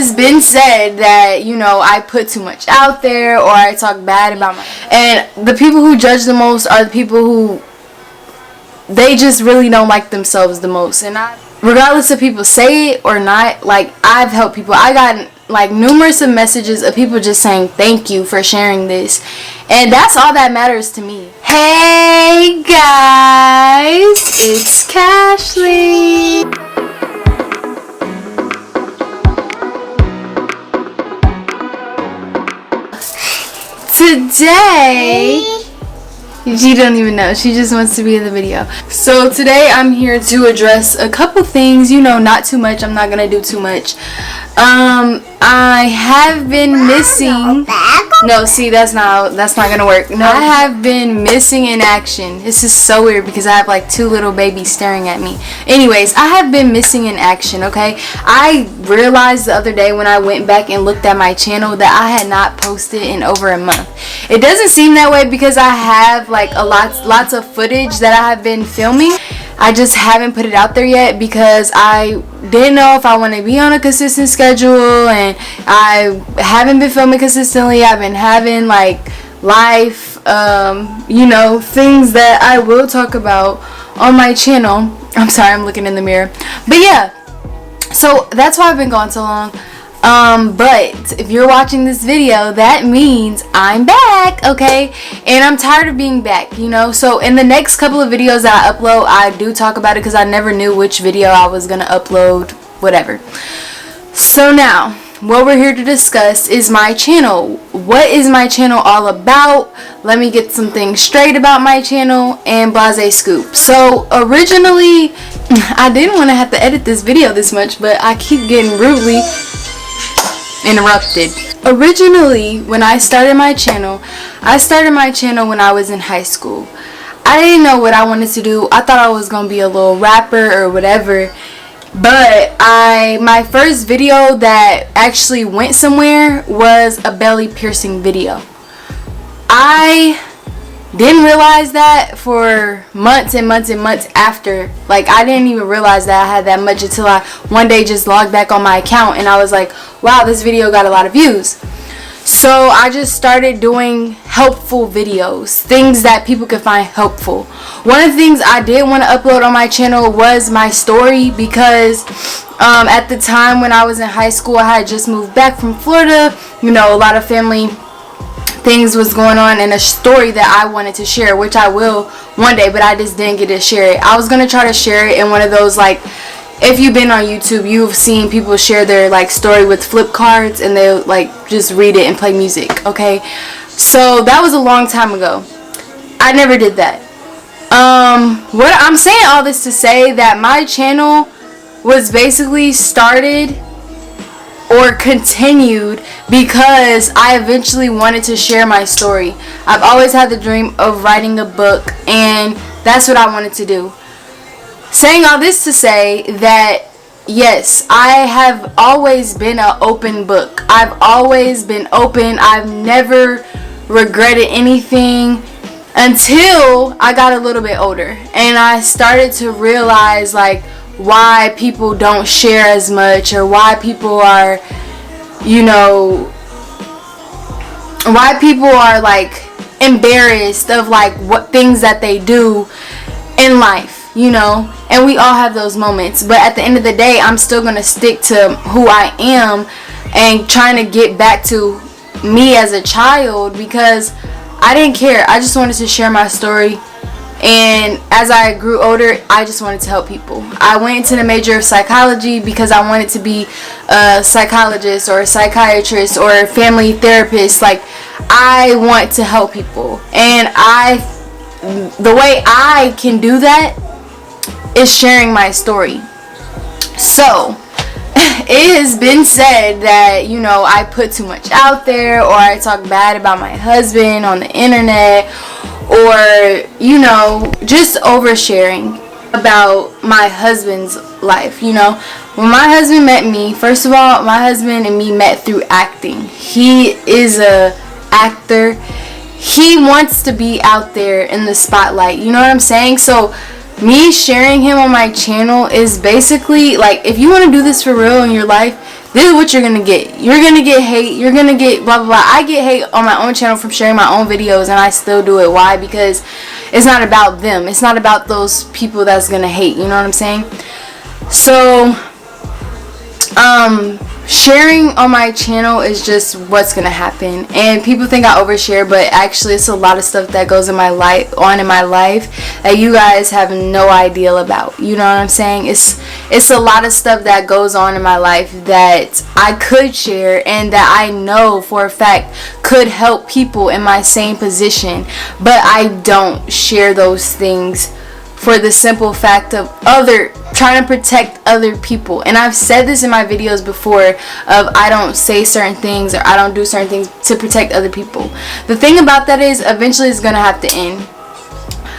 has been said that, you know, I put too much out there or I talk bad about my... And the people who judge the most are the people who, they just really don't like themselves the most. And regardless if people say it or not, like, I've helped people. I got like numerous of messages of people just saying thank you for sharing this, and that's all that matters to me. Hey guys, it's Cashly. Today, she don't even know, she just wants to be in the video. So today I'm here to address a couple things, you know, not too much. I'm not gonna do too much. I have been missing. No, see, that's not gonna work. No, I have been missing in action. This is so weird because I have like two little babies staring at me. Anyways, I have been missing in action, okay? I realized the other day when I went back and looked at my channel that I had not posted in over a month. It doesn't seem that way because I have like lots of footage that I have been filming. I just haven't put it out there yet because I didn't know if I want to be on a consistent schedule, and I haven't been filming consistently. I've been having like life, you know, things that I will talk about on my channel. I'm sorry, I'm looking in the mirror. But yeah, so that's why I've been gone so long. But if you're watching this video, that means I'm back, okay? And I'm tired of being back, you know? So in the next couple of videos that I upload, I do talk about it because I never knew which video I was gonna upload, whatever. So now, what we're here to discuss is my channel. What is my channel all about? Let me get some things straight about my channel and blase scoop. So originally, I didn't want to have to edit this video this much, but I keep getting rudely interrupted. Originally, when I started my channel when I was in high school. I didn't know what I wanted to do. I thought I was gonna be a little rapper or whatever, but my first video that actually went somewhere was a belly piercing video. I didn't realize that for months and months and months after. Like, I didn't even realize that I had that much until I one day just logged back on my account and I was like, wow, this video got a lot of views. So I just started doing helpful videos, things that people could find helpful. One of the things I did want to upload on my channel was my story because at the time when I was in high school, I had just moved back from Florida. You know, a lot of family things was going on, and a story that I wanted to share, which I will one day, but I just didn't get to share it. I was gonna try to share it in one of those, like, if you've been on YouTube, you've seen people share their like story with flip cards and they'll like just read it and play music, okay? So that was a long time ago. I never did that. What I'm saying all this to say that my channel was basically started or continued because I eventually wanted to share my story. I've always had the dream of writing a book, and that's what I wanted to do. Saying all this to say that yes, I have always been an open book. I've always been open. I've never regretted anything until I got a little bit older and I started to realize like why people don't share as much, or why people are, you know, why people are like embarrassed of like what things that they do in life, you know. And we all have those moments, but at the end of the day, I'm still gonna stick to who I am and trying to get back to me as a child, because I didn't care. I just wanted to share my story. And as I grew older, I just wanted to help people. I went into the major of psychology because I wanted to be a psychologist or a psychiatrist or a family therapist. Like, I want to help people. And the way I can do that is sharing my story. So, it has been said that, you know, I put too much out there, or I talk bad about my husband on the internet, or, you know, just oversharing about my husband's life. You know, when my husband met me, first of all, my husband and me met through acting. He is a actor. He wants to be out there in the spotlight, you know what I'm saying? So me sharing him on my channel is basically like, if you want to do this for real in your life, this is what you're gonna get. You're gonna get hate. You're gonna get blah blah blah. I get hate on my own channel from sharing my own videos, and I still do it. Why? Because it's not about them. It's not about those people that's gonna hate. You know what I'm saying? So sharing on my channel is just what's gonna happen, and people think I overshare, but actually it's a lot of stuff that goes in my life that you guys have no idea about. You know what I'm saying? It's a lot of stuff that goes on in my life that I could share and that I know for a fact could help people in my same position, but I don't share those things for the simple fact of trying to protect other people. And I've said this in my videos before of I don't say certain things or I don't do certain things to protect other people. The thing about that is eventually it's gonna have to end.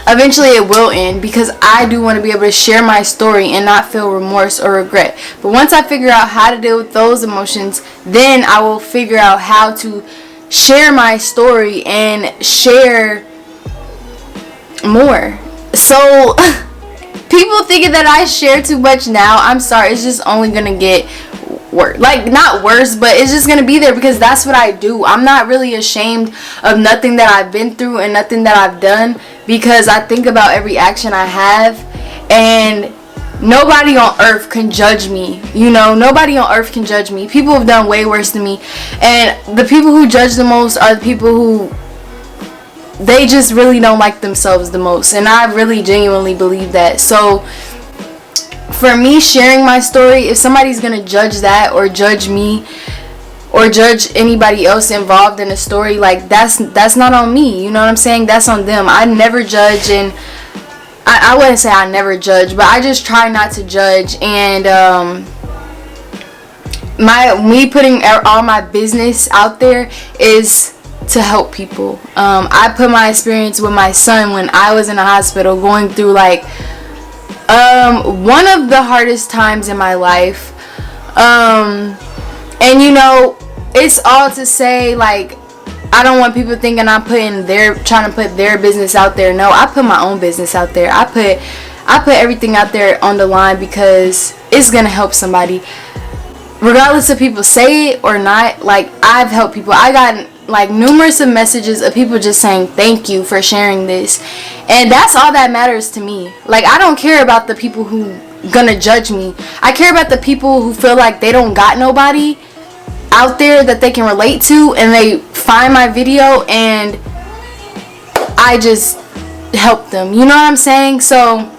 Eventually it will end, because I do want to be able to share my story and not feel remorse or regret. But once I figure out how to deal with those emotions, then I will figure out how to share my story and share more. So people thinking that I share too much now, I'm sorry, it's just only gonna get worse. Like, not worse, but it's just gonna be there, because that's what I do. I'm not really ashamed of nothing that I've been through and nothing that I've done, because I think about every action I have, and nobody on earth can judge me. You know, nobody on earth can judge me. People have done way worse than me, and the people who judge the most are the people who they just really don't like themselves the most, and I really genuinely believe that. So for me, sharing my story, if somebody's gonna judge that or judge me or judge anybody else involved in a story, like that's not on me. You know what I'm saying? That's on them. I never judge, and I wouldn't say I never judge, but I just try not to judge. And me putting all my business out there is to help people. I put my experience with my son when I was in the hospital going through like one of the hardest times in my life, and you know, it's all to say, like, I don't want people thinking I'm trying to put their business out there. No, I put my own business out there. I put everything out there on the line because it's gonna help somebody, regardless if people say it or not. Like, I've helped people. I got like numerous of messages of people just saying thank you for sharing this, and that's all that matters to me. Like, I don't care about the people who gonna judge me. I care about the people who feel like they don't got nobody out there that they can relate to, and they find my video and I just help them. You know what I'm saying? So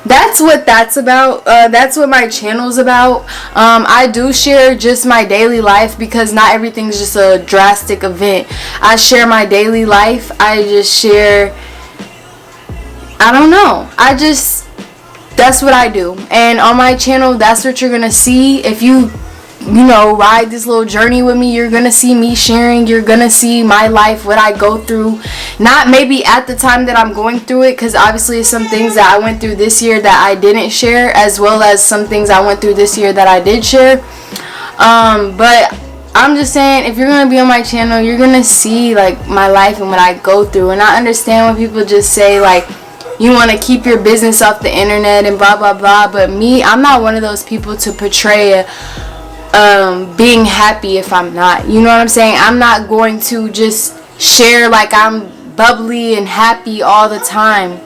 that's what that's about. That's what my channel's about. I do share just my daily life, because not everything's just a drastic event. I share my daily life. I just share, I don't know, that's what I do. And on my channel, that's what you're gonna see. If you know, ride this little journey with me, you're gonna see me sharing. You're gonna see my life, what I go through. Not maybe at the time that I'm going through it, because obviously some things that I went through this year that I didn't share, as well as some things I went through this year that I did share. But I'm just saying, if you're gonna be on my channel, you're gonna see like my life and what I go through. And I understand when people just say like, you want to keep your business off the internet and blah blah blah, but me, I'm not one of those people to portray being happy if I'm not. You know what I'm saying? I'm not going to just share like I'm bubbly and happy all the time,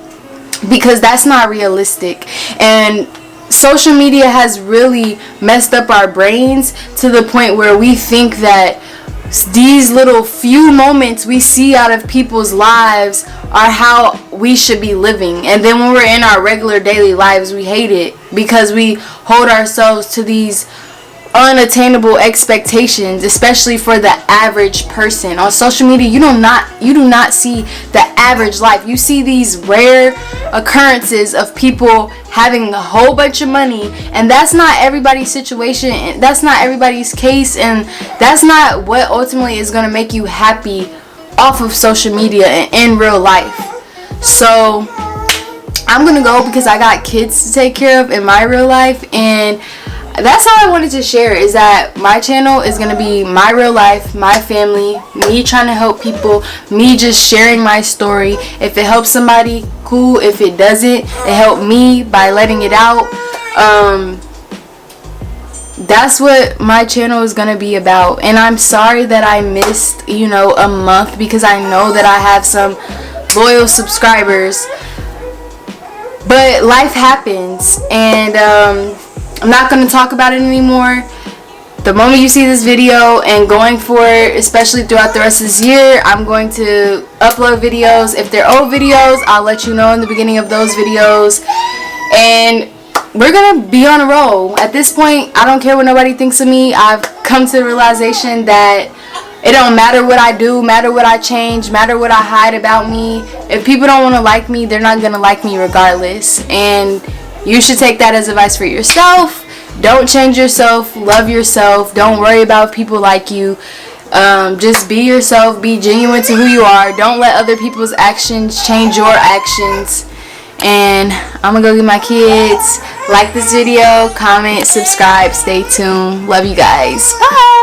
because that's not realistic. And social media has really messed up our brains to the point where we think that these little few moments we see out of people's lives are how we should be living. And then when we're in our regular daily lives, we hate it because we hold ourselves to these unattainable expectations, especially for the average person. On social media, you do not see the average life. You see these rare occurrences of people having a whole bunch of money, and that's not everybody's situation, that's not everybody's case, and that's not what ultimately is going to make you happy off of social media and in real life. So I'm gonna go because I got kids to take care of in my real life, and that's all I wanted to share, is that my channel is going to be my real life, my family, me trying to help people, me just sharing my story. If it helps somebody, cool. If it doesn't, it helped me by letting it out. that's what my channel is gonna be about. And I'm sorry that I missed, a month, because I know that I have some loyal subscribers, but life happens, and I'm not gonna talk about it anymore. The moment you see this video and going forward, especially throughout the rest of this year, I'm going to upload videos. If they're old videos, I'll let you know in the beginning of those videos, and we're gonna be on a roll. At this point, I don't care what nobody thinks of me. I've come to the realization that it don't matter what I do, matter what I change, matter what I hide about me. If people don't want to like me, they're not gonna like me regardless, and you should take that as advice for yourself. Don't change yourself, love yourself, don't worry about if people like you. Just be yourself, be genuine to who you are. Don't let other people's actions change your actions. And I'm gonna go get my kids. Like this video, comment, subscribe, stay tuned. Love you guys. Bye.